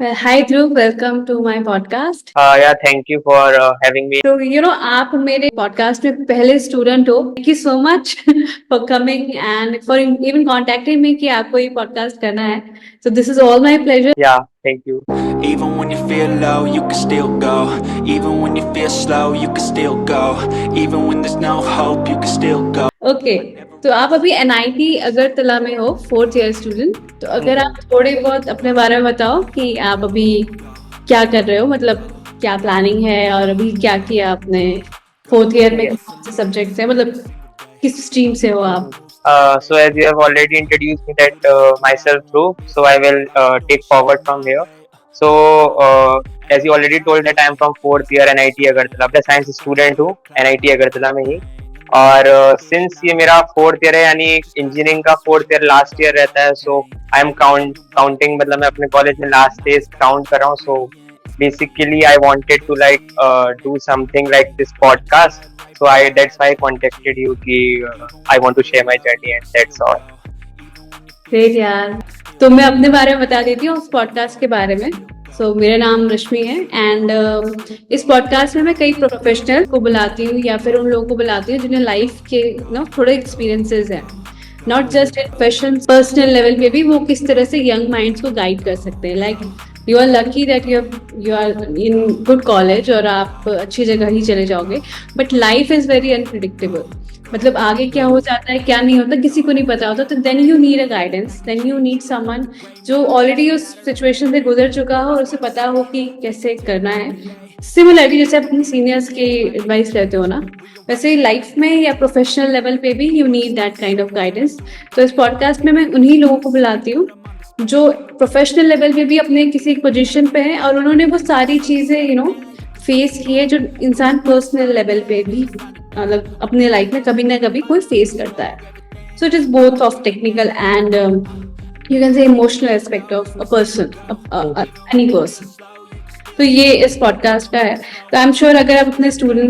Well, hi Dhruv, welcome to my podcast. Yeah, thank you for having me. So, आप मेरे podcast में पहले student हो. Thank you so much for coming and for even contacting me कि आपको ये podcast करना है. So this is all my pleasure. Yeah, thank you. Even when you feel low, you can still go. Even when you feel slow, you can still go. Even when there's no hope, you can still go. Okay, तो आप अभी NIT Agartala में हो, 4th year student. तो अगर आप थोड़े बहुत अपने बारे में बताओ कि आप अभी क्या कर रहे हो, मतलब क्या प्लानिंग है और अभी क्या किया आपने 4th ईयर में, कौन से सब्जेक्ट्स हैं, मतलब किस स्ट्रीम से हो आप. So as you have already introduced me that myself through, so I will take forward from here. So as you already told that I am from fourth year NIT Agartala, मैं science student हूँ NIT Agartala में ही. और since ये मेरा fourth year है, यानी engineering का fourth year last year रहता है, सो आई एम काउंटिंग, मतलब मैं अपने कॉलेज में लास्ट ईयर काउंट कर रहा हूँ. सो basically I wanted to like do something like this podcast, so that's why I contacted you कि I want to share my journey and that's all. Great यार. तो मैं अपने बारे में बता देती हूँ उस पॉडकास्ट के बारे में. मेरा नाम रश्मि है एंड इस पॉडकास्ट में मैं कई प्रोफेशनल को बुलाती हूँ या फिर उन लोगों को बुलाती हूँ जिन्हें लाइफ के थोड़े एक्सपीरियंसेस हैं, not just in profession, personal level पे भी वो किस तरह से यंग माइंड्स को गाइड कर सकते हैं. Like you are lucky that you are in good college और आप अच्छी जगह ही चले जाओगे, but life is very unpredictable. मतलब आगे क्या हो जाता है क्या नहीं होता किसी को नहीं पता होता. तो then you need a guidance, then you need someone जो ऑलरेडी उस सिचुएशन से गुजर चुका हो और उसे पता हो कि कैसे करना है. सिमिलरली जैसे आप अपनी सीनियर्स की एडवाइस लेते हो ना, वैसे ही लाइफ में या प्रोफेशनल लेवल पे भी you need that kind of guidance. तो इस पॉडकास्ट में मैं उन्हीं लोगों को बुलाती हूँ जो प्रोफेशनल लेवल पे भी अपने किसी पोजीशन पे है और उन्होंने वो सारी चीजें फेस की है जो इंसान पर्सनल लेवल पे भी मतलब अपने लाइफ में कभी ना कभी कोई फेस करता है. So it is both of technical and you can say emotional aspect of a person, any person. तो ये इस पॉडकास्ट का है. तो आई एम श्योर अगर आप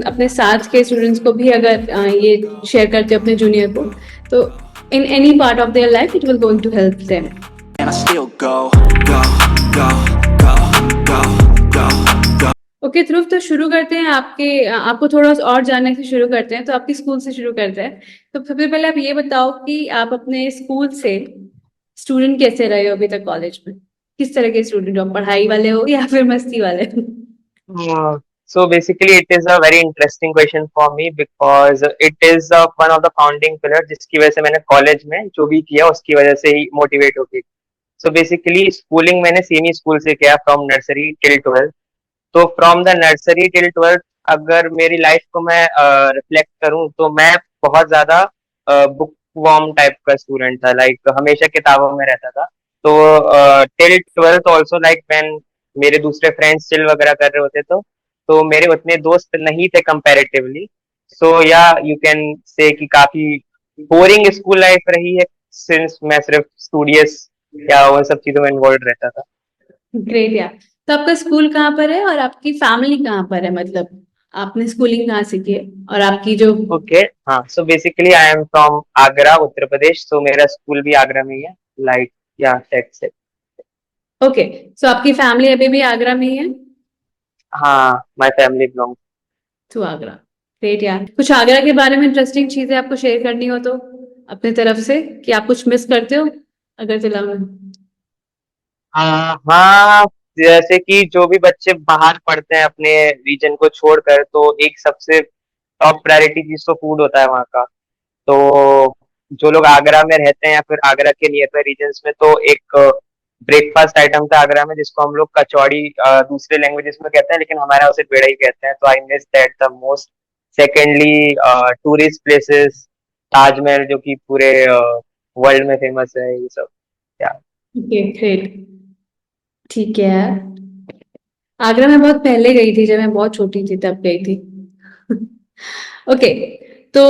अपने साथ के स्टूडेंट्स को भी अगर ये शेयर करते हो अपने जूनियर को, तो in any part of their life it will going to help them. And I still go, go, go, go, go, go, go. Okay Dhruv, तो शुरू करते हैं आपको थोड़ा और जानने से शुरू करते हैं. तो आपके स्कूल से शुरू करते हैं. तो सबसे पहले आप ये बताओ कि आप अपने स्कूल से स्टूडेंट कैसे रहे हो अभी तक कॉलेज में. किस तरह के स्टूडेंट हो, पढ़ाई वाले हो या फिर मस्ती वाले हो. So basically it is a very interesting question for me because it is one of the founding pillar जिसकी वजह से मैंने कॉलेज में जो भी किया उसकी वजह से ही मोटिवेट होके. सो बेसिकली स्कूलिंग मैंने सेमी स्कूल से किया फ्रॉम नर्सरी टिल 12th. तो from the nursery till 12th अगर मेरी लाइफ को मैं रिफ्लेक्ट करूं तो मैं बहुत ज्यादा बुक वॉर्म टाइप का स्टूडेंट था, लाइक हमेशा किताबों में रहता था. तो till 12th also like when मेरे दूसरे फ्रेंड्स चिल वगैरह कर रहे होते तो मेरे उतने दोस्त नहीं थे कंपैरेटिवली. सो या यू कैन से कि काफी बोरिंग स्कूल लाइफ रही है सिंस मैं सिर्फ स्टूडियस या उन सब चीजों में इन्वॉल्व रहता था. ग्रेट यार. तो आपका स्कूल कहाँ पर है और आपकी फैमिली कहाँ पर है, मतलब आपने स्कूलिंग कहाँ से की है और आपकी जो. ओके, हाँ. So basically I am from Agra, Uttar Pradesh. तो मेरा स्कूल भी आगरा में ही है, लाइक या दैट्स इट. ओके, सो आपकी फैमिली अभी भी आगरा में ही है. हाँ, my family belong. To Agra. Great यार. कुछ आगरा के बारे में इंटरेस्टिंग चीजें आपको शेयर करनी हो तो अपने तरफ से, कि आप कुछ मिस करते हो अगरतला में. हाँ, जैसे कि जो भी बच्चे बाहर पढ़ते हैं अपने रीजन को छोड़कर, तो एक सबसे टॉप प्रायोरिटी चीज तो फूड होता है वहाँ का. तो जो लोग आगरा में रहते हैं या फिर आगरा के नियर बाय रीजन्स में, तो एक ब्रेकफास्ट आइटम था आगरा में जिसको हम लोग कचौड़ी दूसरे लैंग्वेजेस में कहते हैं, लेकिन हमारे यहाँ उसे पेड़ा ही कहते हैं. तो I miss that the most. Secondly tourist places, Taj Mahal जो कि पूरे वर्ल्ड में फेमस है, ये सब. या ओके ग्रेट. ठीक है यार. आगरा में बहुत पहले गई थी, जब मैं बहुत छोटी थी तब गई थी. ओके. तो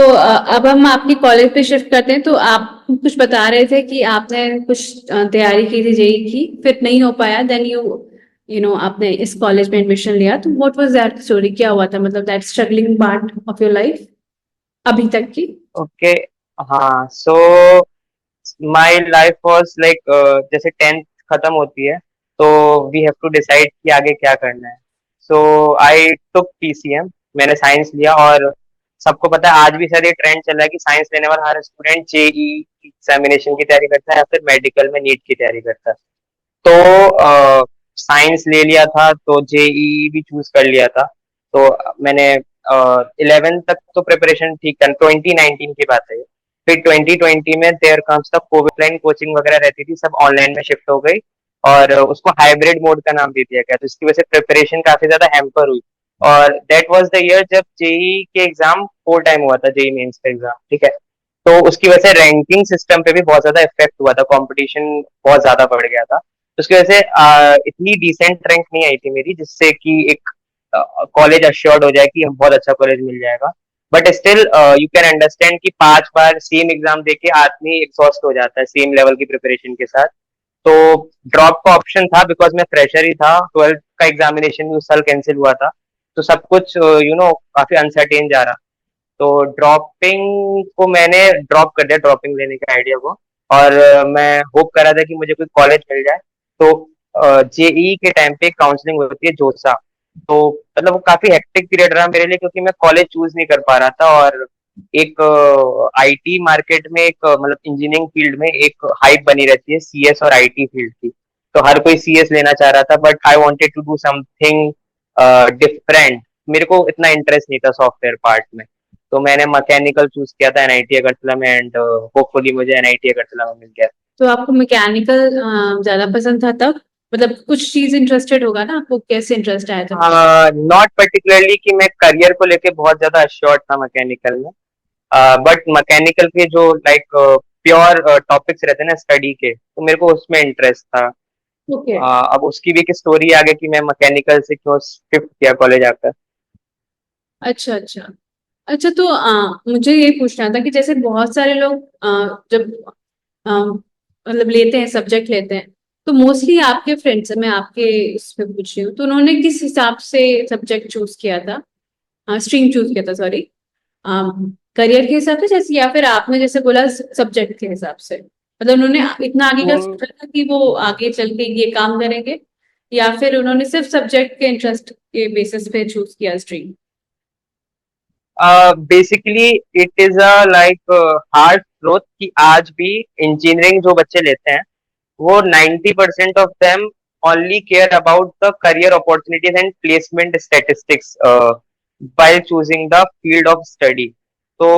अब हम आपके कॉलेज पे शिफ्ट करते हैं. तो आप कुछ बता रहे थे कि आपने कुछ तैयारी की थी जेई की, फिर नहीं हो पाया, देन आपने इस कॉलेज में एडमिशन लिया. तो व्हाट वाज दैट स्टोरी, क्या हुआ था, मतलब that struggling part of your life अभी तक की. ओके. हाँ, so my life was like जैसे 10th खत्म होती है तो वी हैव टू डिसाइड कि आगे क्या करना है। सो आई टुक पीसीएम, मैंने साइंस लिया। और सबको पता है आज भी सर ये ट्रेंड चल रहा है कि साइंस लेने वाला हर स्टूडेंट जेई एग्जामिनेशन की तैयारी करता है या फिर मेडिकल में नीट की तैयारी करता है। तो साइंस ले लिया था तो जेई भी चूज कर लिया था। तो मैंने 11 तक तो प्रिपरेशन ठीक कर, 2019 की बात है ये। फिर 2020 में there comes the COVID line, coaching वगैरह रहती थी सब ऑनलाइन में शिफ्ट हो गई और उसको हाइब्रिड मोड का नाम दे दिया गया। तो इसकी वजह से प्रिपरेशन काफी ज्यादा हैम्पर हुई। और दैट वाज द ईयर जब जेई के एग्जाम 4 टाइम हुआ था, जेई मेंस का एग्जाम, ठीक है। तो उसकी वजह से रैंकिंग सिस्टम पे भी बहुत ज्यादा इफेक्ट हुआ था, कंपटीशन बहुत ज्यादा बढ़ गया था। तो उसकी वजह से इतनी डिसेंट रैंक नहीं आई थी मेरी जिससे कि एक कॉलेज अश्योर्ड हो जाए कि बहुत अच्छा कॉलेज मिल जाएगा। But still you can understand कि 5 बार सेम एग्जाम देके आदमी एग्जॉस्ट हो जाता है सेम लेवल की प्रिपरेशन के साथ। तो ड्रॉप का ऑप्शन था बिकॉज मैं फ्रेशर ही था, 12th का एग्जामिनेशन भी उस साल कैंसिल हुआ था। तो सब कुछ काफी अनसर्टेन जा रहा। तो ड्रॉपिंग को मैंने ड्रॉप कर दिया, ड्रॉपिंग लेने के आइडिया को। और मैं होप कर रहा था कि मुझे कोई कॉलेज मिल जाए। तो जेई के टाइम पे काउंसलिंग होती है जोसा। तो मतलब वो काफी हेक्टिक पीरियड रहा मेरे लिए क्योंकि मैं कॉलेज चूज नहीं कर पा रहा था। और एक आईटी मार्केट में एक मतलब इंजीनियरिंग फील्ड में एक हाइप बनी रहती है सीएस और आईटी फील्ड की। तो हर कोई सीएस लेना चाह रहा था but I wanted to do something different. मेरे को इतना इंटरेस्ट नहीं था सॉफ्टवेयर पार्ट में। तो मैंने मैकेनिकल चूज किया था एनआईटी अगरतला में एंड होपफुली मुझे एनआईटी अगरतला में मिल गया। तो आपको मैकेनिकल ज्यादा पसंद था तब? मतलब कुछ चीज इंटरेस्टेड होगा ना, आपको कैसे इंटरेस्ट आया था? नॉट पर्टिकुलरली कि मैं करियर को लेके बहुत ज्यादा अश्योर्ड था मैकेनिकल में। बट मैकेनिकल के जो लाइक प्योर टॉपिक्स रहते हैं ना स्टडी के, तो मेरे को उसमें इंटरेस्ट था। ओके। अब उसकी भी एक स्टोरी आगे कि मैं मैकेनिकल से क्यों शिफ्ट किया कॉलेज आकर। अच्छा अच्छा। अच्छा तो मुझे ये पूछना था कि जैसे बहुत सारे लोग जब मतलब लेते हैं, सब्जेक्ट लेते हैं, तो मोस्टली आपके फ्रेंड्स से मैं आपके इस पे पूछ रही हूँ, तो उन्होंने किस हिसाब से सब्जेक्ट चूज किया था, स्ट्रीम चूज किया था, सॉरी, करियर के हिसाब से जैसे, या फिर आपने जैसे बोला सब्जेक्ट के हिसाब से? मतलब उन्होंने इतना आगे का सोचा था कि वो आगे चल के ये काम करेंगे, या फिर उन्होंने सिर्फ सब्जेक्ट के इंटरेस्ट के बेसिस पे चूज किया stream? Basically it is a like hard truth कि आज भी इंजीनियरिंग जो बच्चे लेते हैं वो 90% of them only care about the career opportunities and placement statistics while choosing the field of study. तो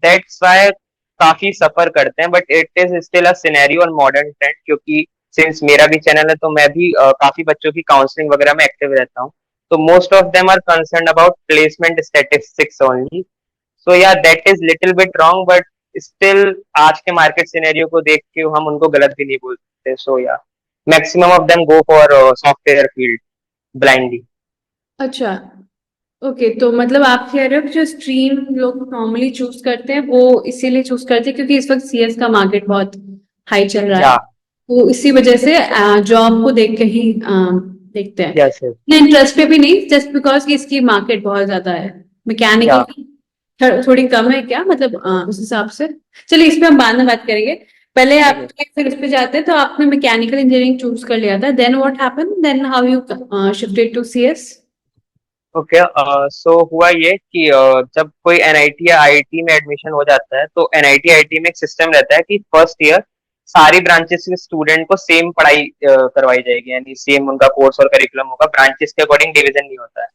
that's why काफी सफर करते हैं but it is still a scenario और मॉडर्न ट्रेंड। क्योंकि सिंस मेरा भी चैनल है तो मैं भी काफी बच्चों की काउंसलिंग वगैरह में एक्टिव रहता हूँ। तो most of them are concern about placement statistics only. So yeah that is little bit wrong but still आज के मार्केट सिनेरियो को देख के हम उनको गलत भी नहीं बोलते। सो या maximum of them go for software field blindly. अच्छा। ओके, तो मतलब आप कह रहे हो कि जो स्ट्रीम लोग नॉर्मली चूज करते हैं वो इसीलिए चूज करते हैं क्योंकि इस वक्त सीएस का मार्केट बहुत हाई चल रहा है, या तो इसी वजह से जॉब को देख के ही देखते हैं, यस इतने इंटरेस्ट पे भी नहीं, जस्ट बिकॉज कि इसकी मार्केट बहुत ज्यादा है। मैकेनिकल या की थोड़ी कम है क्या, मतलब उस हिसाब से? चलिए इस पे हम बाद में बात करेंगे। पहले ठीक आप है। फिर इस पे जाते हैं, तो आपने मैकेनिकल इंजीनियरिंग चूज कर लिया था, then what happened, then how you shifted to CS? Okay, so हुआ ये कि जब कोई एनआईटी या आईआईटी में एडमिशन हो जाता है तो एनआईटी आईआईटी में एक सिस्टम रहता है कि फर्स्ट ईयर सारी ब्रांचेस के स्टूडेंट को सेम पढ़ाई करवाई जाएगी, यानी सेम उनका कोर्स और करिकुलम होगा, ब्रांचेस के अकॉर्डिंग डिवीजन नहीं होता है।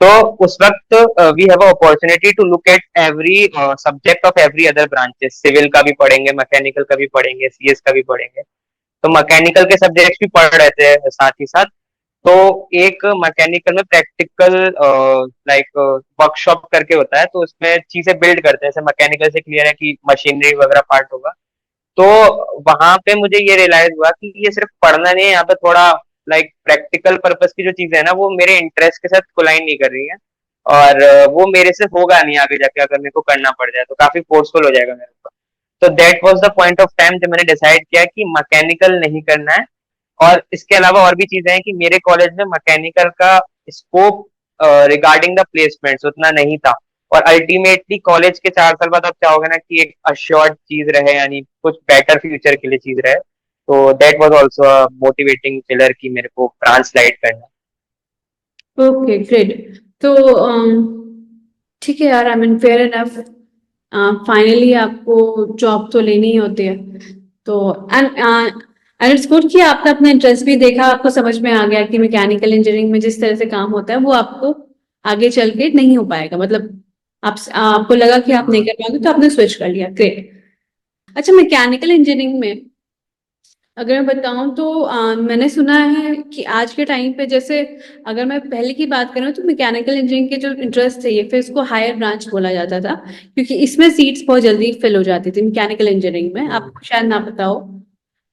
तो उस वक्त we have a opportunity to look at every subject of every other branches, civil का भी पढ़ेंगे, मैकेनिकल का भी पढ़ेंगे, सीएस का भी पढ़ेंगे। तो मैकेनिकल के सब्जेक्ट्स भी पढ़ रहे थे साथ ही साथ। तो एक मैकेनिकल में प्रैक्टिकल लाइक वर्कशॉप करके होता है, तो उसमें चीजें बिल्ड करते हैं। जैसे मैकेनिकल से क्लियर है कि मशीनरी वगैरह पार्ट होगा। तो वहां पे मुझे ये रियलाइज हुआ कि ये सिर्फ पढ़ना नहीं है, यहाँ पे थोड़ा लाइक प्रैक्टिकल पर्पस की जो चीजें है ना वो मेरे इंटरेस्ट के साथ कोलाइन नहीं कर रही है। और वो मेरे से होगा नहीं आगे जाके, अगर मेरे को करना पड़ जाए तो काफी फोर्सफुल हो जाएगा मेरे को। तो that was the point of time जब मैंने डिसाइड किया कि मैकेनिकल नहीं करना है। और इसके अलावा और भी चीजें हैं कि मेरे कॉलेज में मैकेनिकल का स्कोप रिगार्डिंग द प्लेसमेंट्स उतना नहीं था। और अल्टीमेटली कॉलेज के 4 साल बाद आप चाहोगे ना कि एक अश्योर्ड चीज रहे, यानी कुछ बेटर फ्यूचर के लिए चीज रहे। तो that was also a motivating pillar कि मेरे को ट्रांसलाइट करना। Okay great. तो ठीक है यार, I mean fair enough. Finally आपको जॉब तो लेनी ही होती है। तो एंड इट्स गुड कि आपने अपना इंटरेस्ट भी देखा, आपको समझ में आ गया कि मैकेनिकल इंजीनियरिंग में जिस तरह से काम होता है वो आपको आगे चल के नहीं हो पाएगा। मतलब आपको लगा कि आप नहीं कर पाओगे तो आपने स्विच कर लिया। ग्रेट। अच्छा, मैकेनिकल इंजीनियरिंग में अगर मैं बताऊं तो मैंने सुना है कि आज के टाइम पे, जैसे अगर मैं पहले की बात करूं तो मैकेनिकल इंजीनियरिंग के जो इंटरेस्ट चाहिए फिर इसको हायर ब्रांच बोला जाता था, क्योंकि इसमें सीट्स बहुत जल्दी फिल हो जाती थी मैकेनिकल इंजीनियरिंग में। आपको शायद ना पता हो।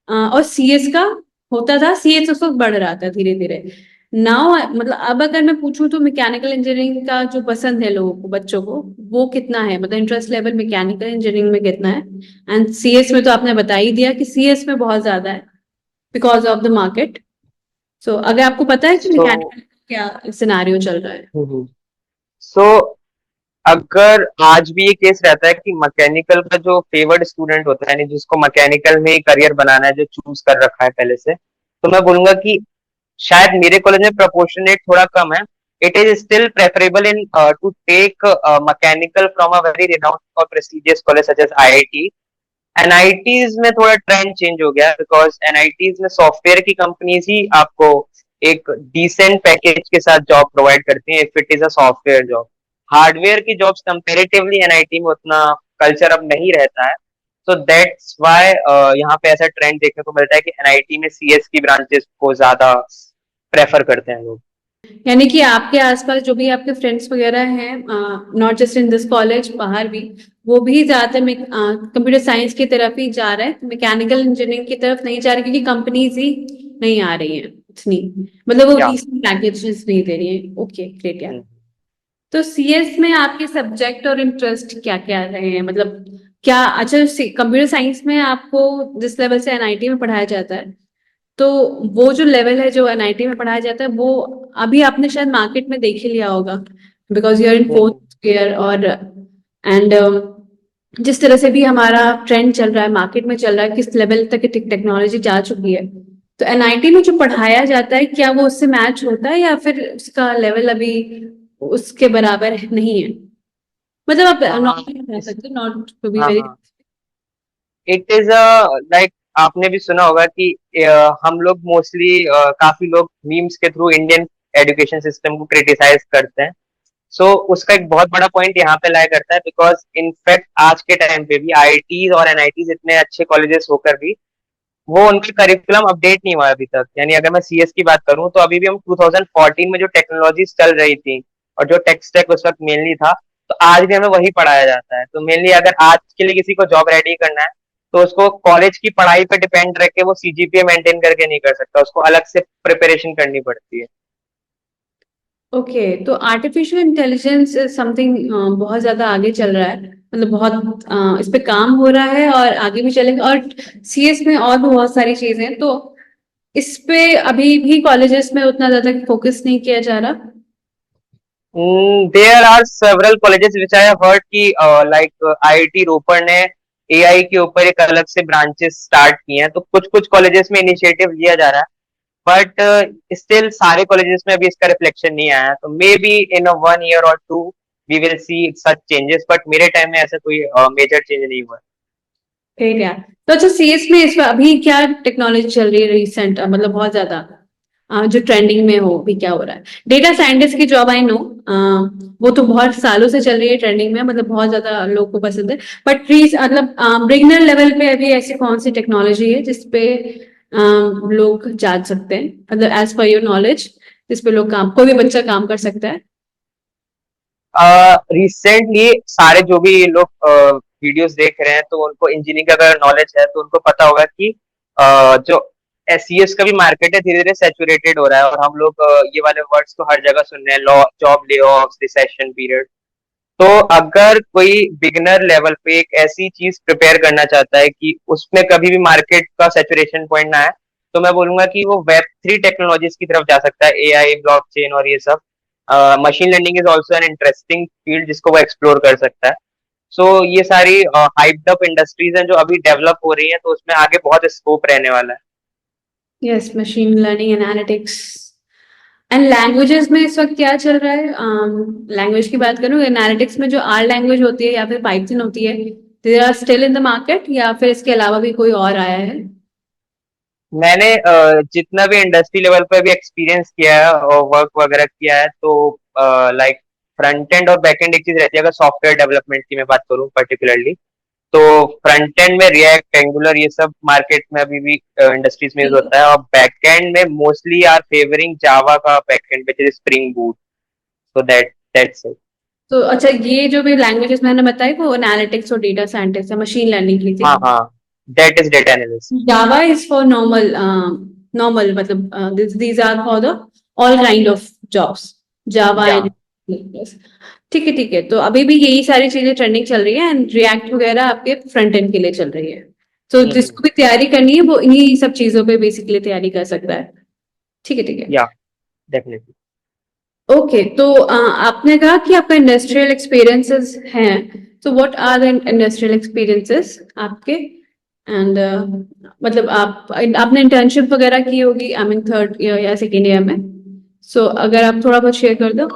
और सीएस का होता था, सीएस उस वक्त बढ़ रहा था धीरे धीरे। नाउ मतलब अब अगर मैं पूछूं तो मैकेनिकल इंजीनियरिंग का जो पसंद है लोगों को, बच्चों को, वो कितना है, मतलब इंटरेस्ट लेवल मैकेनिकल इंजीनियरिंग में कितना है। एंड सीएस में तो आपने बता ही दिया कि सीएस में बहुत ज्यादा है बिकॉज ऑफ द मार्केट। सो अगर आपको पता है कि सो मैकेनिकल क्या सिनेरियो चल रहा है। सो अगर आज भी ये केस रहता है कि मैकेनिकल का जो फेवर्ड स्टूडेंट होता है, यानी जिसको मैकेनिकल में ही करियर बनाना है, जो चूज कर रखा है पहले से, तो मैं बोलूंगा कि शायद मेरे कॉलेज में प्रपोर्शनेट थोड़ा कम है। It is still preferable in to take mechanical from a very renowned और prestigious college such as IIT. NITs में थोड़ा ट्रेंड चेंज हो गया, बिकॉज एनआईटीज में सॉफ्टवेयर की कंपनीज ही आपको एक डिसेंट पैकेज के साथ जॉब प्रोवाइड करती हैं if it is a software job. Hardware की जॉब्स कंपेरेटिवली एनआईटी में उतना कल्चर अब नहीं रहता है। सो दैट्स व्हाई यहाँ पे ऐसा ट्रेंड देखने को मिलता है कि एनआईटी में सीएस की ब्रांचेस को ज्यादा प्रेफर करते हैं लोग। यानी कि आपके आसपास जो भी आपके फ्रेंड्स वगैरह हैं, not just in this college, बाहर भी, वो भी ज्यादातर कंप्यूटर साइंस की तरफ ही जा रहे हैं, मैकेनिकल इंजीनियरिंग की तरफ नहीं जा रहे, क्योंकि कंपनीज ही नहीं आ रही हैं इतनी, मतलब वो या डिसेंट पैकेजेस नहीं दे रही है। ओके ग्रेट यार। तो सीएस में आपके सब्जेक्ट और इंटरेस्ट क्या क्या रहे हैं, मतलब क्या, अच्छा, कंप्यूटर साइंस में आपको जिस लेवल से एनआईटी में पढ़ाया जाता है, तो वो जो लेवल है जो एनआईटी में पढ़ाया जाता है वो अभी आपने शायद मार्केट में देख ही लिया होगा, because you are in fourth year. और एंड जिस तरह से भी हमारा ट्रेंड चल रहा है, मार्केट में चल रहा है, किस लेवल तक टेक्नोलॉजी जा चुकी है, तो एनआईटी में जो पढ़ाया जाता है क्या वो उससे मैच होता है या फिर उसका लेवल अभी उसके बराबर नहीं है। मतलब आप हाँ नॉट बता सकते, नॉट टू बी हाँ वेरी। हाँ, इट इज अ लाइक आपने भी सुना होगा कि हम लोग मोस्टली काफी लोग मीम्स के थ्रू इंडियन एजुकेशन सिस्टम को क्रिटिसाइज करते हैं। सो उसका एक बहुत बड़ा पॉइंट यहाँ पे लाया करता है, बिकॉज इनफैक्ट आज के टाइम पे भी आईआईटीज और एनआईटीज इतने अच्छे कॉलेजेस होकर भी वो उनका करिकुलम अपडेट नहीं हुआ अभी तक। यानी अगर मैं सीएस की बात करूं तो अभी भी हम 2014 में जो टेक्नोलॉजीज चल रही थी और जो टेक स्टैक उस वक्त मेनली था, तो आज भी हमें वही पढ़ाया जाता है। तो मेनली अगर आज के लिए किसी को जॉब रेडी करना है तो उसको कॉलेज की पढ़ाई पे डिपेंड रख के वो सीजीपीए मेंटेन करके नहीं कर सकता, उसको अलग से प्रिपरेशन करनी पड़ती है। ओके, तो आर्टिफिशियल इंटेलिजेंस समथिंग बहुत ज्यादा आगे चल रहा है, मतलब बहुत इस पे काम हो रहा है और आगे भी चलेगा। और सीएस में और भी बहुत सारी चीजें हैं, तो इस पे अभी भी कॉलेजेस में उतना ज्यादा फोकस नहीं किया जा रहा। There are several colleges which I have heard कि लाइक आईआईटी रोपड़ ने एआई के ऊपर एक अलग से ब्रांचेस स्टार्ट किए हैं, तो कुछ कुछ कॉलेजेस में इनिशिएटिव लिया जा रहा है, बट स्टिल सारे कॉलेजेस में अभी इसका रिफ्लेक्शन नहीं आया। तो maybe in a 1 year or 2 we will see such changes, but मेरे टाइम में ऐसा कोई मेजर चेंज नहीं हुआ। फिर यार, तो अच्छा, सीएस में इस अभी क्या टेक्नोलॉजी चल रही है रिसेंट, मतलब बहुत ज्यादा जो ट्रेंडिंग में हो, अभी क्या हो रहा है। डेटा साइंटिस्ट की जॉब आई नो, वो तो बहुत सालों से चल रही है ट्रेंडिंग में, मतलब बहुत ज्यादा लोग को पसंद है। बट प्लीज, मतलब बिगिनर लेवल पे अभी ऐसी कौन सी टेक्नोलॉजी है जिसपे लोग जा सकते हैं, मतलब एज पर योर नॉलेज, जिसपे लोग काम, कोई भी बच्चा काम कर सकता है। रिसेंटली सारे जो भी लोग वीडियोस देख रहे हैं तो उनको इंजीनियरिंग का अगर नॉलेज है तो उनको पता होगा कि जो एससीएस का भी मार्केट है धीरे धीरे सैचुरेटेड हो रहा है, और हम लोग ये वाले वर्ड्स को हर जगह सुन रहे हैं, law, job lay off, recession period. तो अगर कोई बिगनर लेवल पे एक ऐसी चीज प्रिपेयर करना चाहता है कि उसमें कभी भी मार्केट का सैचुरेशन पॉइंट ना है, तो मैं बोलूंगा कि वो वेब 3 टेक्नोलॉजीज की तरफ जा सकता है, एआई, ब्लॉकचेन और ये सब। Machine learning is also an interesting field जिसको वो एक्सप्लोर कर सकता है। सो ये सारी हाइप्ड अप इंडस्ट्रीज हैं जो अभी डेवलप हो रही हैं, तो उसमें आगे बहुत स्कोप रहने वाला है। Yes, machine learning, analytics and languages में इस वक्त क्या चल रहा है? लैंग्वेज की बात करूँ, एनालिटिक्स में जो आर लैंग्वेज होती है या फिर पाइथन होती है, they are still in the market, या फिर इसके अलावा भी कोई और आया है? मैंने जितना भी इंडस्ट्री लेवल पे भी एक्सपीरियंस किया है और वर्क वगैरह किया है, तो लाइक फ्रंट एंड और बैक एंड एक चीज रहती है। अगर सॉफ्टवेयर डेवलपमेंट की मैं बात करूँ पर्टिकुलरली, तो फ्रंट एंड में रिएक्ट, एंगुलर, ये सब मार्केट में अभी भी इंडस्ट्रीज में यूज होता है, और बैक एंड में मोस्टली आर फेवरिंग जावा का back and which is spring boot. So that's it. तो अच्छा, ये जो भी लैंग्वेजेस मैंने बताई वो एनालिटिक्स और डेटा साइंटिस्ट या मशीन लर्निंग की थी। हाँ हाँ, that is data analyst. Java is for normal, मतलब these are for the all kind of jobs, जावा या एंड ठीक है, ठीक है। तो अभी भी यही सारी चीजें ट्रेंडिंग चल रही है, एंड रिएक्ट वगैरह आपके फ्रंट एंड के लिए चल रही है। तो जिसको भी तैयारी करनी है वो इन्हीं सब चीजों पे बेसिकली तैयारी कर सकता है। ठीक है, ठीक है। या डेफिनेटली। ओके, तो आपने कहा कि आपका इंडस्ट्रियल एक्सपीरियंसेस हैं, तो what are the industrial experiences आपके? एंड मतलब आपने इंटर्नशिप वगैरह की होगी, आई मीन थर्ड ईयर या सेकेंड ईयर में। सो अगर आप थोड़ा बहुत शेयर कर दो।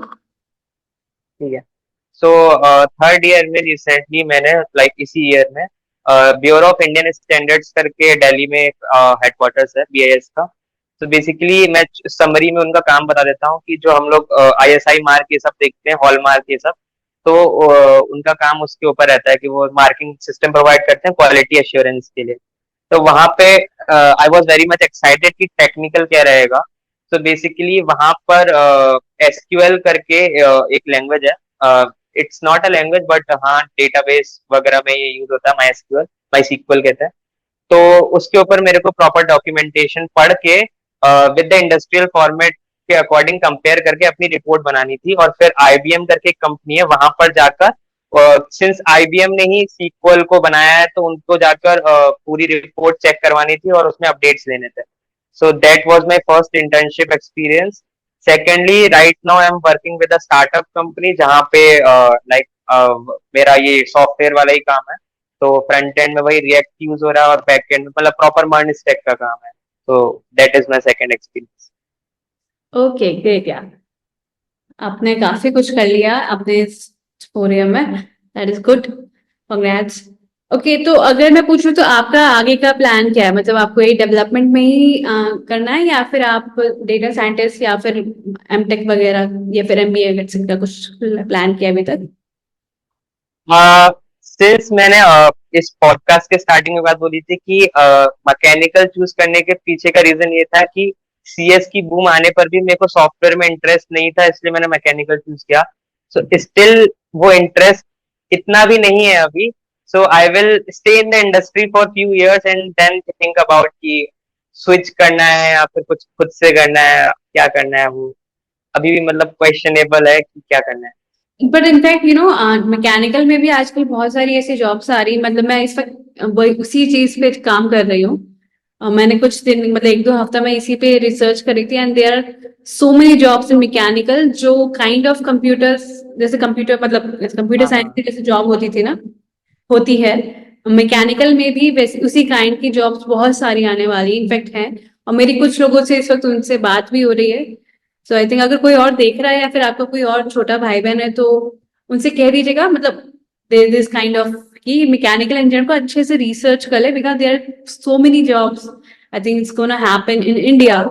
ठीक है। सो थर्ड ईयर में रिसेंटली मैंने लाइक इसी ईयर में ब्यूरो ऑफ इंडियन स्टैंडर्ड्स करके दिल्ली में हेडक्वार्टर्स है बीआईएस का। तो बेसिकली मैं समरी में उनका काम बता देता हूँ कि जो हम लोग आईएसआई मार्क ये सब देखते हैं, हॉल मार्क ये सब, तो उनका काम उसके ऊपर रहता है कि वो मार्किंग सिस्टम प्रोवाइड करते हैं क्वालिटी एश्योरेंस के लिए। तो वहां पे I was very much excited कि टेक्निकल क्या रहेगा। तो बेसिकली वहां पर एसक्यूएल करके एक लैंग्वेज है। It's not a language but हाँ, डेटाबेस वगैरह में ये यूज होता है, माई एसक्यूएल, माई सीक्वल कहते हैं। तो उसके ऊपर मेरे को प्रॉपर डॉक्यूमेंटेशन पढ़ के विद द इंडस्ट्रियल फॉर्मेट के अकॉर्डिंग कंपेयर करके अपनी रिपोर्ट बनानी थी। और फिर आईबीएम करके एक कंपनी है, वहां पर जाकर, सिंस आईबीएम ने ही सीक्वल को बनाया है, तो उनको जाकर पूरी रिपोर्ट चेक करवानी थी और उसमें अपडेट्स लेने थे। So that was my first internship experience. Secondly, right now I am working with a startup company जहाँ पे लाइक मेरा ये सॉफ्टवेयर वाला ही काम है। तो फ्रंट एंड में वही रिएक्ट यूज हो रहा है और बैक एंड में मतलब प्रॉपर मर्न स्टैक का काम है। तो that is my second experience. Okay, great यार, आपने काफी कुछ कर लिया अपने फोरियम में, that is good, congrats. Okay, तो अगर मैं पूछूं तो आपका आगे का प्लान क्या है? मतलब आपको ये डेवलपमेंट में ही करना है, या फिर आप डेटा साइंटिस्ट या फिर एमटेक वगैरह या फिर एमबीए कर सकता, कुछ प्लान किया अभी तक? सिंस मैंने इस पॉडकास्ट के स्टार्टिंग में बात बोली थी कि मैकेनिकल चूज करने के पीछे का रीजन ये था कि सीएस की बूम आने पर भी मेरे को सॉफ्टवेयर में इंटरेस्ट नहीं था, इसलिए मैंने मैकेनिकल चूज किया। सो स्टिल वो इंटरेस्ट इतना भी नहीं है अभी। So I will stay in the industry for few years and then think about कि स्विच करना है या फिर कुछ खुद से करना है, क्या करना है वो अभी भी मतलब क्वेश्चनेबल है कि क्या करना है। बट इनफैक्ट मैकेनिकल में भी आजकल बहुत सारी ऐसी जॉब्स आ रही, मतलब मैं इस वक्त उसी चीज पे काम कर रही हूँ। मैंने कुछ दिन, मतलब एक दो हफ्ता में इसी पे रिसर्च करी थी, and there are so many jobs in mechanical जो काइंड ऑफ कंप्यूटर्स, जैसे कंप्यूटर, मतलब कंप्यूटर हाँ साइंस हाँ की जैसे जॉब होती थी ना, होती है, मैकेनिकल में भी वैसे उसी काइंड की जॉब्स बहुत सारी आने वाली इनफैक्ट हैं। और मेरी कुछ लोगों से इस वक्त उनसे बात भी हो रही है। सो आई थिंक अगर कोई और देख रहा है या फिर आपका कोई और छोटा भाई बहन है, तो उनसे कह दीजिएगा, मतलब देयर दिस काइंड ऑफ कि मैकेनिकल इंजीनियर को अच्छे से रिसर्च कर ले, because there are so many jobs. I think it's gonna happen in India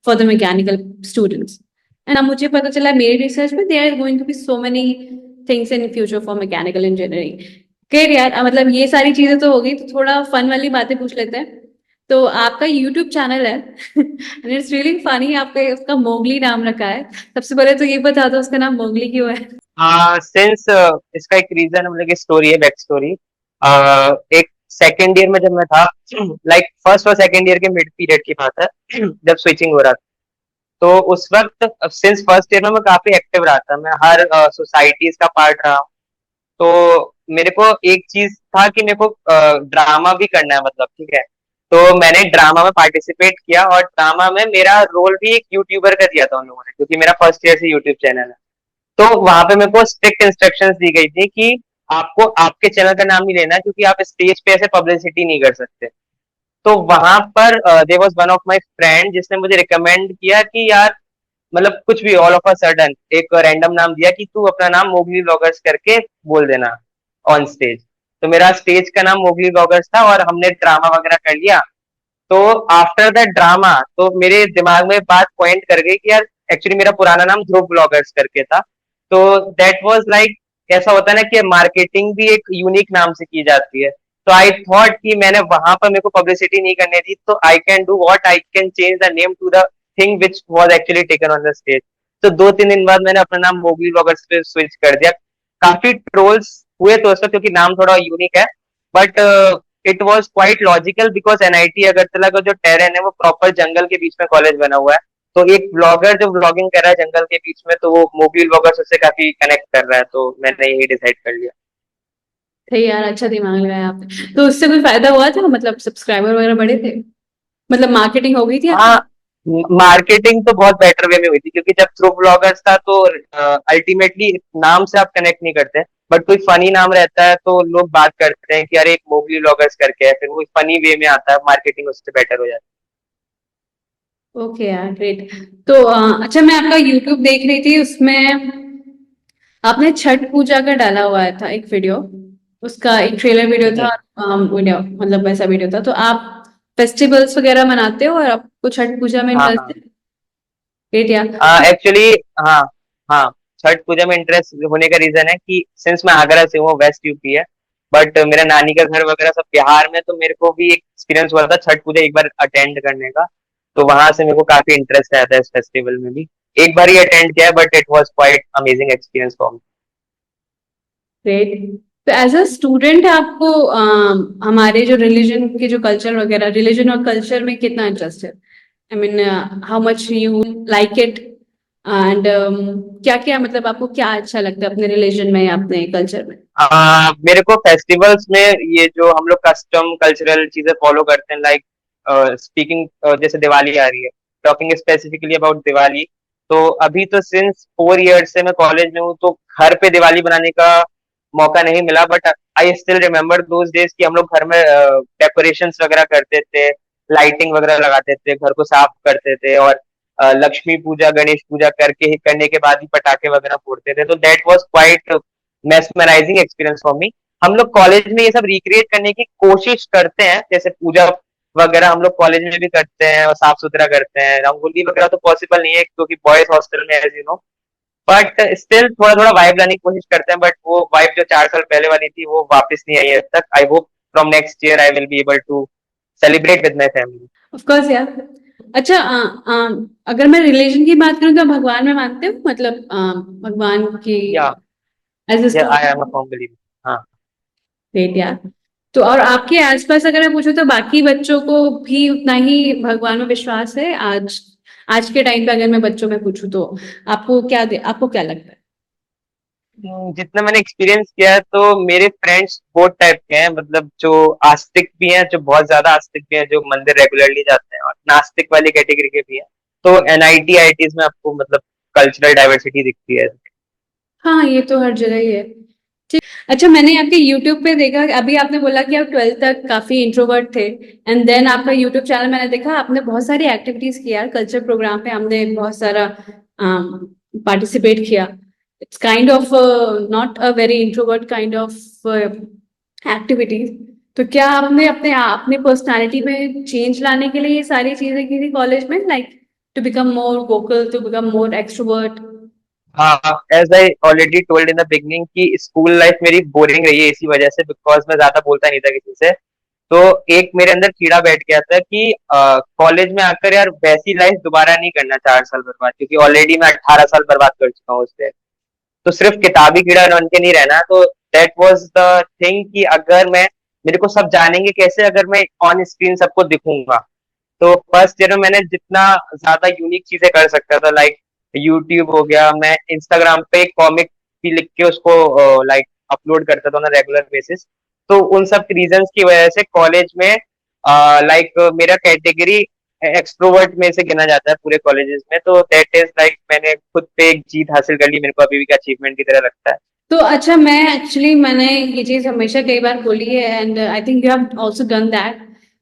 for the mechanical students. And अब मुझे पता चला मेरी रिसर्च में there are going to be so many things in future for mechanical engineering. खैर यार, मतलब ये सारी चीजें तो हो गई, तो थोड़ा फन वाली बातें पूछ लेते हैं। तो आपका यूट्यूब चैनल है एंड इट्स रियली फनी, आपके उसका मोगली नाम रखा है। सबसे पहले तो ये बता दो उसका नाम मोगली क्यों है? सिंस इसका एक रीजन, मतलब एक स्टोरी है, बैक स्टोरी। एक सेकेंड ईयर में जब मैं था, लाइक फर्स्ट और सेकेंड ईयर के मिड पीरियड की बात है, जब स्विचिंग हो रहा था, तो उस वक्त सिंस फर्स्ट ईयर में मैं काफी एक्टिव रहा था, मैं हर सोसाइटीज का पार्ट रहा हूँ। तो मेरे को एक चीज था कि मेरे को ड्रामा भी करना है, मतलब ठीक है। तो मैंने ड्रामा में पार्टिसिपेट किया और ड्रामा में मेरा रोल भी एक यूट्यूबर का दिया था उन लोगों ने, क्योंकि मेरा फर्स्ट ईयर से यूट्यूब चैनल है। तो वहां पे मेरे को स्ट्रिक्ट इंस्ट्रक्शंस दी गई थी कि आपको आपके चैनल का नाम नहीं लेना है, क्योंकि आप स्टेज पे ऐसे पब्लिसिटी नहीं कर सकते। तो वहां पर there was one of my friend जिसने मुझे रिकमेंड किया कि यार मतलब कुछ भी ऑल ऑफ अ सडन एक रैंडम नाम दिया कि तू अपना नाम मोगली व्लॉगर्स करके बोल देना ऑन स्टेज। तो मेरा स्टेज का नाम मोगली व्लॉगर्स था और हमने ड्रामा वगैरह कर लिया। तो आफ्टर दैट ड्रामा तो मेरे दिमाग में बात पॉइंट कर गई कि यार एक्चुअली मेरा पुराना नाम ध्रुव ब्लॉगर्स करके था। तो दैट वाज लाइक, ऐसा होता है ना कि मार्केटिंग भी एक यूनिक नाम से की जाती है। तो आई थॉट कि मैंने वहां पर मेरे को पब्लिसिटी नहीं करनी थी, तो I can do what, I can change the name to the thing which was actually taken on the stage. तो 2-3 दिन बाद मैंने अपना नाम मोगली ब्लॉगर्स पे स्विच कर दिया। काफी ट्रोल्स हुए तो उसका, क्योंकि नाम थोड़ा यूनिक है, but it was quite logical because NIT Agartala का जो टेरेन है वो प्रॉपर जंगल के बीच में कॉलेज बना हुआ है। तो एक ब्लॉगर जो ब्लॉगिंग कर रहा है जंगल के बीच में, तो वो मोबाइल ब्लॉगर्स उससे काफी कनेक्ट कर रहा है, तो मैंने यही डिसाइड कर लिया। सही यार, अच्छा दिमाग लगाया आपने। तो उससे कोई फायदा हुआ था, मतलब सब्सक्राइबर वगैरह बढ़े थे, मतलब मार्केटिंग हो गई थी हाँ, आपकी? मार्केटिंग तो बहुत बेटर वे में हुई थी, क्योंकि जब थ्रू ब्लॉगर्स था तो अल्टीमेटली नाम से आप कनेक्ट नहीं करते, बट कोई फनी नाम रहता है तो लोग बात करते हैं कि अरे एक मोगली ब्लॉगर्स करके है, फिर वो फनी वे में आता है, मार्केटिंग उससे बेटर हो जाती ओके यार, ग्रेट। तो अच्छा, मैं आपका यूट्यूब देख रही थी, उसमें आपने छठ पूजा का डाला हुआ था एक वीडियो, उसका एक ट्रेलर वीडियो है। था, वीडियो मतलब वैसा वीडियो था। तो आप फेस्टिवल्स वगैरह मनाते हो और आपको छठ पूजा में हाँ इंटरेस्ट हाँ, है? ग्रेट यार। एक्चुअली हाँ हाँ, छठ पूजा में इंटरेस्ट होने का रीजन है कि सिंस मैं आगरा से हूँ, वेस्ट यूपी है, बट मेरा नानी का घर वगैरह सब बिहार में, तो मेरे को भी एक एक्सपीरियंस हुआ था छठ पूजा एक बार अटेंड करने का। तो वहां से मेरे को काफी इंटरेस्ट आया था इस फेस्टिवल में भी। एक बार ही अटेंड किया, but it was quite amazing experience for me. Great. तो एज अ स्टूडेंट आपको हमारे जो रिलीजन के जो कल्चर वगैरह, रिलीजन और कल्चर में कितना इंटरेस्ट है? I mean, how much you like it, and क्या क्या, मतलब आपको क्या अच्छा लगता है अपने रिलीजन में या अपने कल्चर में? मेरे को फेस्टिवल्स में ये जो हम लोग कस्टम कल्चरल चीजें फॉलो करते हैं, लाइक स्पीकिंग, जैसे दिवाली आ रही है, टॉकिंग स्पेसिफिकली अबाउट दिवाली। तो अभी तो सिंस 4 इयर्स से मैं कॉलेज में हूँ, तो घर पे दिवाली बनाने का मौका नहीं मिला, but I still remember those days कि हम लोग घर में डेकोरेशंस वगैरह करते थे, लाइटिंग वगैरह लगाते थे, घर को साफ करते थे, और लक्ष्मी पूजा गणेश पूजा करने के बाद ही पटाखे वगैरह फोड़ते थे। तो that was quite mesmerising experience for me. हम लोग कॉलेज में ये सब रिक्रिएट करने की कोशिश करते हैं, जैसे पूजा वगैरह हम लोग कॉलेज में भी करते हैं और साफ सुथरा करते हैं। रंगोली वगैरह तो पॉसिबल नहीं है क्योंकि बॉयज हॉस्टल में, as you know, but still थोड़ा थोड़ा वाइब लाने की कोशिश करते हैं। बट वो वाइब जो 4 साल पहले वाली थी वो वापस नहीं आई है अब तक। I hope from next year I will be able to celebrate with my family. Of course यार। अच्छा, अगर मैं रिलीजन की बात करूं तो भगवान में मानते हो, मतलब भगवान की या as a I am a student? Firm believer. हाँ। ग्रेट यार। तो और आपके आसपास अगर मैं पूछूं तो बाकी बच्चों को भी उतना ही भगवान में विश्वास है आज, आज के टाइम पे अगर मैं बच्चों में पूछूं तो आपको क्या लगता है? जितना मैंने एक्सपीरियंस किया है, तो मेरे फ्रेंड्स बहुत टाइप के हैं, मतलब जो आस्तिक भी हैं, जो बहुत ज्यादा आस्तिक भी हैं, जो मंदिर रेगुलरली जाते हैं, और नास्तिक वाली कैटेगरी के भी हैं। तो एनआईटी आईटीज में आपको मतलब कल्चरल डाइवर्सिटी दिखती है। हाँ, ये तो हर जगह ही है। ठीक। अच्छा, मैंने आपके YouTube पे देखा, अभी आपने बोला कि आप 12th तक काफी इंट्रोवर्ट थे, एंड देन आपका YouTube चैनल मैंने देखा, आपने बहुत सारी एक्टिविटीज किया, कल्चर प्रोग्राम पे हमने बहुत सारा पार्टिसिपेट किया। It's kind of not a very introvert kind of activities. तो क्या आपने अपने पर्सनालिटी में चेंज लाने के लिए ये सारी चीजें की थी कॉलेज में, like to become more vocal, to become more extrovert? हाँ, as I already told in the beginning कि स्कूल लाइफ मेरी बोरिंग रही है इसी वजह से, बिकॉज मैं ज्यादा बोलता नहीं था किसी से। तो एक मेरे अंदर कीड़ा बैठ गया था कि कॉलेज में आकर यार वैसी लाइफ दोबारा नहीं करना, 4 साल बर्बाद, क्योंकि ऑलरेडी मैं 18 साल बर्बाद कर चुका हूँ उससे। तो सिर्फ किताबी कीड़ा बन के नहीं रहना। तो दैट वाज द थिंग कि अगर मैं, मेरे को सब जानेंगे कैसे अगर मैं ऑन स्क्रीन सबको दिखूंगा। तो फर्स्ट ईयर में मैंने जितना ज्यादा यूनिक चीजें कर सकता था, लाइक यूट्यूब हो गया, मैं इंस्टाग्राम पे कॉमिक भी लिख के उसको लाइक अपलोड करता था ना रेगुलर बेसिस। तो उन सब रीजंस की वजह से कॉलेज में लाइक मेरा कैटेगरी एक्सट्रोवर्ट में से गिना जाता है पूरे कॉलेजेस में। तो दैट इज लाइक मैंने खुद पे एक जीत हासिल कर ली, मेरे को अभी भी अचीवमेंट की तरह लगता है। तो अच्छा, मैंने ये चीज हमेशा कई बार बोली है, and I think you have also done that,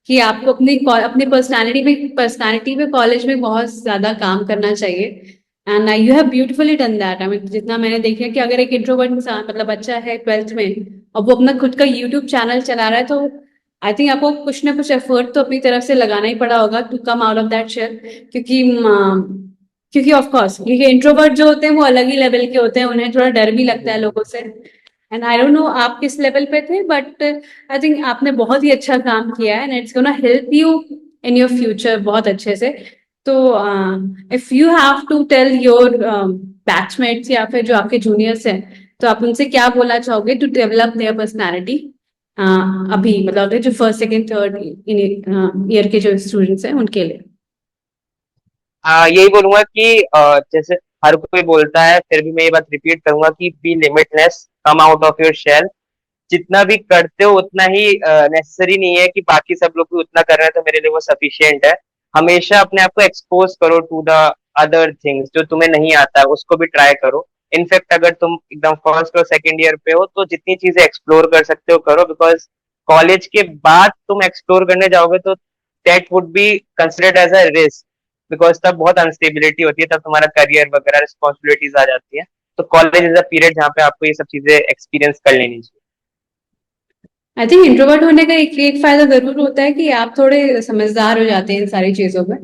कि आपको अपनी पर्सनालिटी पे कॉलेज में बहुत ज्यादा काम करना चाहिए, and you have beautifully done that. I mean जितना मैंने देखा कि अगर एक इंट्रोवर्ट इंसान मतलब बच्चा है 12th में और वो अपना खुद का यूट्यूब चैनल चला रहा है, तो आई थिंक आपको कुछ ना कुछ एफर्ट तो अपनी तरफ से लगाना ही पड़ा होगा to come out of that shell. क्योंकि क्योंकि ऑफ कोर्स क्योंकि इंट्रोवर्ट जो होते हैं वो अलग ही लेवल के होते हैं, उन्हें थोड़ा डर भी लगता है लोगों से। एंड आई डोंट नो आप किस लेवल पे थे, बट आई थिंक आपने बहुत ही अच्छा काम किया है, and it's gonna help you in your future बहुत अच्छे से। तो if you have to tell your batchmates या फिर जो आपके जूनियर्स हैं, तो आप उनसे क्या बोलना चाहोगे टू डेवलप देयर पर्सनालिटी अभी, मतलब जो फर्स्ट सेकेंड थर्ड ईयर के जो स्टूडेंट्स हैं उनके लिए? यही बोलूंगा कि जैसे हर कोई बोलता है, फिर भी मैं ये बात रिपीट करूंगा कि be limitless, come out of your shell. जितना भी करते हो उतना ही नेसेसरी नहीं है कि बाकी सब लोग भी उतना कर रहे हैं तो मेरे लिए वो सफिशियंट है। हमेशा अपने आप को एक्सपोज करो टू द अदर थिंग्स, जो तुम्हें नहीं आता है उसको भी ट्राई करो। इनफैक्ट अगर तुम एकदम फर्स्ट और सेकेंड ईयर पे हो तो जितनी चीजें एक्सप्लोर कर सकते हो करो, बिकॉज कॉलेज के बाद तुम एक्सप्लोर करने जाओगे तो that would be considered as a risk, because तब बहुत अनस्टेबिलिटी होती है, तब तुम्हारा करियर वगैरह रिस्पॉन्सिबिलिटीज आ जाती है। तो कॉलेज इज अ पीरियड जहाँ पे आपको ये सब चीजें एक्सपीरियंस कर लेनी चाहिए। आई थिंक इंट्रोवर्ट होने का एक फायदा जरूर होता है कि आप थोड़े समझदार हो जाते हैं इन सारी चीजों में।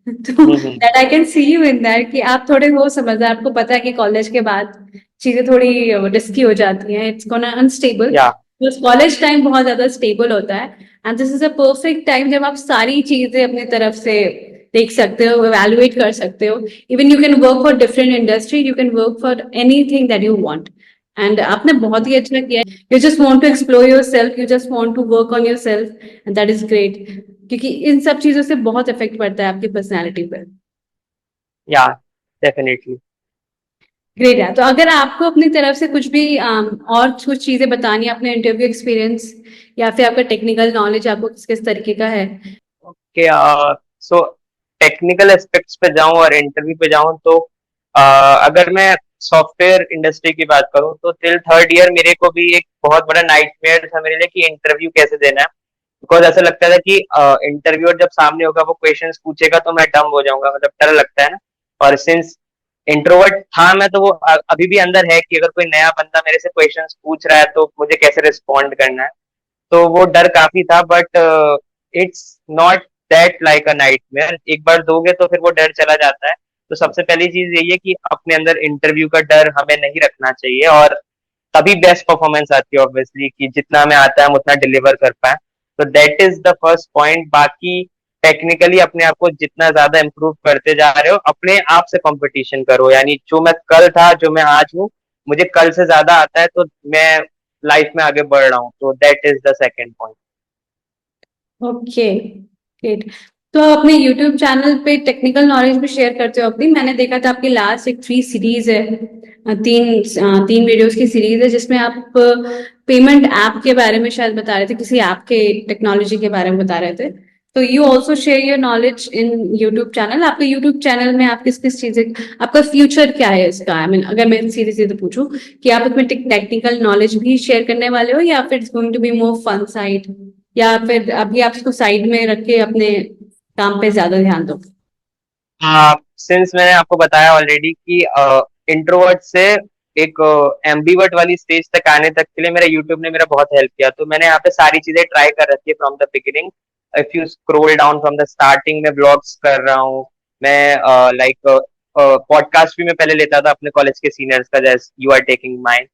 तो hmm. That I can see you in that कि आप थोड़े हो समझदार, आपको पता है कि कॉलेज के बाद चीजें थोड़ी रिस्की हो जाती हैं, इट्स गोना अनस्टेबल। या बस कॉलेज टाइम बहुत ज्यादा स्टेबल होता है, and this is a perfect time जब आप सारी चीजें अपनी तरफ से देख सकते हो, एवेलुएट कर सकते हो। Even you can work for different industry, you can work for anything that you want. And आपने बहुत ही अच्छा किया है। You just want to explore yourself, you just want to work on yourself, and that is great. क्योंकि इन सब चीजों से बहुत इफेक्ट पड़ता है आपकी पर्सनैलिटी पर। या डेफिनेटली। ग्रेट है। तो अगर आपको अपनी तरफ से कुछ भी और कुछ चीजें बतानी है, अपने इंटरव्यू एक्सपीरियंस या फिर आपका टेक्निकल नॉलेज आपको किस किस तरीके का है? ओके, सो टेक्निकल एस्पेक्ट्स पे जाऊं और इंटरव्यू पे जाऊं तो अगर मैं सॉफ्टवेयर इंडस्ट्री की बात करूं तो टिल थर्ड ईयर मेरे को भी एक बहुत बड़ा नाइटमेयर था मेरे लिए कि इंटरव्यू कैसे देना है। बिकॉज ऐसा लगता था कि इंटरव्यूअर जब सामने होगा वो क्वेश्चंस पूछेगा तो मैं डम हो जाऊंगा, मतलब डर लगता है ना। और सिंस इंट्रोवर्ट था मैं, तो वो अभी भी अंदर है कि अगर कोई नया बंदा मेरे से क्वेश्चंस पूछ रहा है तो मुझे कैसे रिस्पॉन्ड करना है। तो वो डर काफी था, but it's not that like a nightmare. एक बार दोगे तो फिर वो डर चला जाता है। तो सबसे पहली चीज यही है कि अपने अंदर इंटरव्यू का डर हमें नहीं रखना चाहिए, और तभी बेस्ट परफॉर्मेंस आती है ऑब्वियसली, कि जितना हमें आता है हम उतना डिलीवर कर पाए। तो that is the first point. बाकी टेक्निकली अपने आप को जितना ज्यादा इम्प्रूव करते जा रहे हो, अपने आप से कंपटीशन करो। यानी जो मैं कल था, जो मैं आज हूँ, मुझे कल से ज्यादा आता है, तो मैं लाइफ में आगे बढ़ रहा हूँ। तो that is the second point. Okay, great. तो आप अपने यूट्यूब चैनल पे टेक्निकल नॉलेज भी शेयर करते हो अपनी? मैंने देखा था आपकी लास्ट एक 3 सीरीज है, तीन वीडियोस की सीरीज है, जिसमें आप पेमेंट ऐप के बारे में शायद बता रहे थे, किसी ऐप के टेक्नोलॉजी के बारे में बता रहे थे। तो you also share your knowledge in YouTube channel. आपके यूट्यूब चैनल में आप किस किस चीजें, आपका फ्यूचर क्या है इसका? आई मीन अगर मैं सीधे सीधे पूछूं कि आप इसमें टेक्निकल नॉलेज भी शेयर करने वाले हो, या फिर it's going to be more fun side, या फिर अभी आप इसको साइड में रख के अपने काम पे ज्यादा ध्यान दो? सिंस मैंने आपको बताया ऑलरेडी कि इंट्रोवर्ट से एक एम्बीवर्ट वाली स्टेज तक आने तक के लिए मेरा यूट्यूब ने मेरा बहुत हेल्प किया। तो मैंने यहाँ पे सारी चीजें ट्राई कर रखी है from the beginning. If you scroll down from the starting, में ब्लॉग्स कर रहा हूँ मैं। लाइक पॉडकास्ट भी मैं पहले लेता था अपने कॉलेज के सीनियर्स का, जैसे यू आर टेकिंग माइन।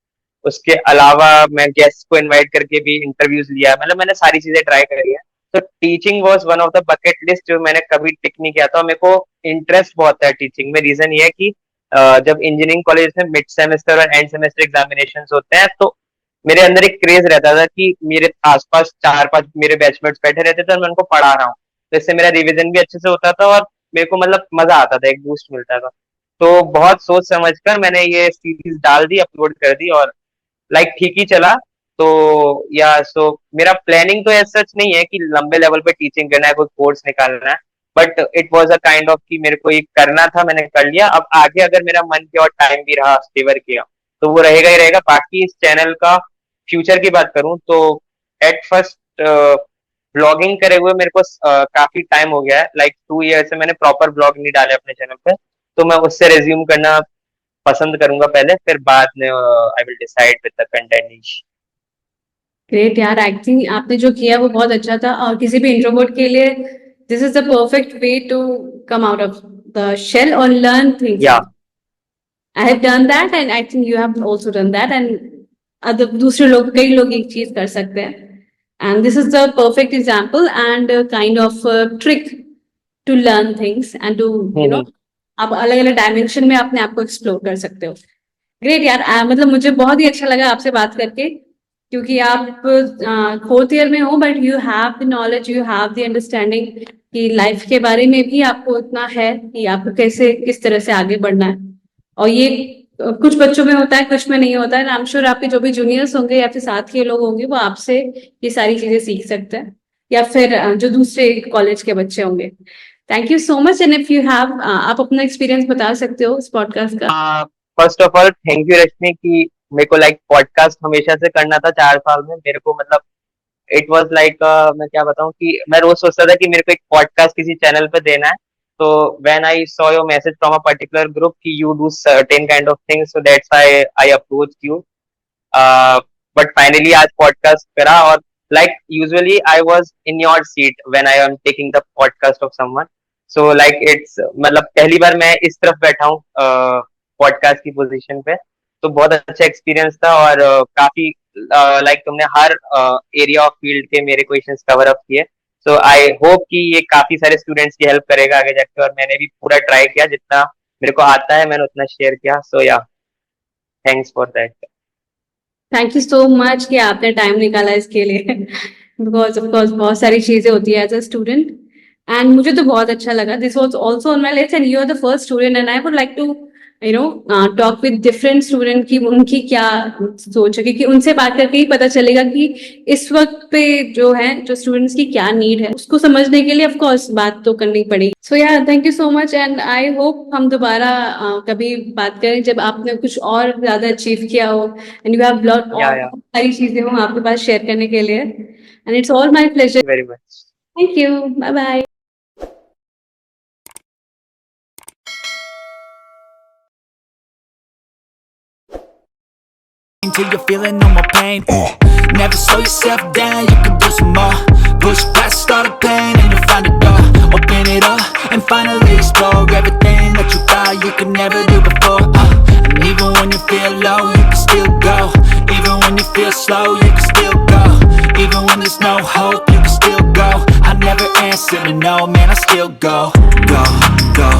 उसके अलावा मैं गेस्ट को इनवाइट करके भी इंटरव्यूज लिया, मतलब मैंने सारी चीजें ट्राई करी है। तो teaching was one of the bucket list जो मैंने कभी टिक नहीं किया था। मेरे को इंटरेस्ट बहुत है टीचिंग में। रीजन ये है कि जब इंजीनियरिंग कॉलेज में मिड सेमेस्टर और एंड सेमेस्टर एग्जामिनेशन होते हैं, तो मेरे अंदर एक क्रेज रहता था कि मेरे आसपास 4-5 मेरे बैचमेट्स बैठे रहते थे और मैं उनको पढ़ा रहा हूँ, तो इससे मेरा रिविजन भी अच्छे से होता था और मेरे को मतलब मजा आता था, एक बूस्ट मिलता था। तो बहुत सोच समझ कर मैंने ये सीरीज डाल दी, अपलोड कर दी, और लाइक ठीक ही चला। तो या सो मेरा प्लानिंग तो ऐसा सच नहीं है कि लंबे लेवल पे टीचिंग करना है, कोई कोर्स निकालना है। But it was a kind of कि मेरे को ये करना था, मैंने कर लिया। अब आगे अगर मेरा मन किया और टाइम भी रहा, फेवर किया, तो वो रहेगा ही रहेगा। बाकी इस चैनल का फ्यूचर की बात करूं तो एट फर्स्ट ब्लॉगिंग करे हुए मेरे को काफी टाइम हो गया है, लाइक 2 ईयर से मैंने प्रॉपर ब्लॉग नहीं डाले अपने चैनल पे, तो मैं उससे रेज्यूम करना पसंद करूंगा पहले, फिर बाद में I will decide with the content निश। ग्रेट यार, एक्टिंग आपने जो किया वो बहुत अच्छा था, और किसी भी इंट्रोवर्ट के लिए this is the perfect way to come out of the shell और लर्न थिंग्स। या I have done that and I think you have also done that, and other दूसरे लोग, कई लोग एक चीज कर सकते हैं, and this is the perfect example and kind of trick to learn things and to you know आप अलग अलग डायमेंशन में अपने आप को एक्सप्लोर कर सकते हो। ग्रेट यार, मतलब मुझे बहुत ही अच्छा लगा आपसे बात करके, क्योंकि आप 4th ईयर में हो but you have the knowledge, you have the understanding कि लाइफ के बारे में भी आपको इतना है कि आपको कैसे किस तरह से आगे बढ़ना है। और ये कुछ बच्चों में होता है, कुछ में नहीं होता है। आई एम श्योर आपके जो भी जूनियर्स होंगे या फिर साथ के लोग होंगे वो आपसे ये सारी चीजें सीख सकते हैं, या फिर जो दूसरे कॉलेज के बच्चे होंगे। Thank you so much, and if you have आप अपना एक्सपीरियंस बता सकते हो इस पॉडकास्ट का। First of all thank you Rashmi कि मेरे को लाइक पॉडकास्ट हमेशा से करना था 4 साल में मेरे को, मतलब इट वाज लाइक मैं क्या बताऊं कि मैं रोज सोचता था कि मेरे को एक पॉडकास्ट किसी चैनल पे देना है। तो when I saw your message from a particular group कि you do certain kind of things, so that's why I approached you. But finally आज पॉडकास्ट करा, और like usually I was in your seat when I am taking the podcast of someone, so like it's मतलब पहली बार मैं इस तरफ बैठा हूँ पॉडकास्ट की पोजीशन पे, तो बहुत अच्छा एक्सपीरियंस था। और काफी लाइक तुमने हर एरिया ऑफ फील्ड के मेरे क्वेश्चंस कवर अप किए, सो आई होप कि ये काफी सारे स्टूडेंट्स की हेल्प करेगा आगे जाके। और मैंने भी पूरा ट्राई किया, जितना मेरे को आता है मैंने उतना शेयर किया, सो या thanks for that. Thank you so much कि आपने टाइम निकाला इसके लिए बिकॉज ऑफ कोर्स बहुत सारी चीजें होती है एज अ स्टूडेंट, एंड मुझे तो बहुत अच्छा लगा। This was also on my list and you are the first student, and I would like to you know talk with different student की उनकी क्या सोच है, क्योंकि उनसे बात करके ही पता चलेगा कि इस वक्त पे जो है जो स्टूडेंट्स की क्या नीड है, उसको समझने के लिए ऑफ कोर्स बात तो करनी पड़ेगी। सो या thank you so much, and I hope हम दोबारा कभी बात करें जब आपने कुछ और ज्यादा अचीव किया हो एंड यू हैव लॉट और या सारी चीजें हो आपके पास शेयर करने के लिए, and it's all my pleasure. Very much. Thank you, bye bye. Till you're feeling no more pain. Never slow yourself down, you can do some more. Push past all the pain and you'll find a door. Open it up and finally explore everything that you thought you could never do before. And even when you feel low, you can still go. Even when you feel slow, you can still go. Even when there's no hope, you can still go. I never answer to no, man, I still go. Go, go.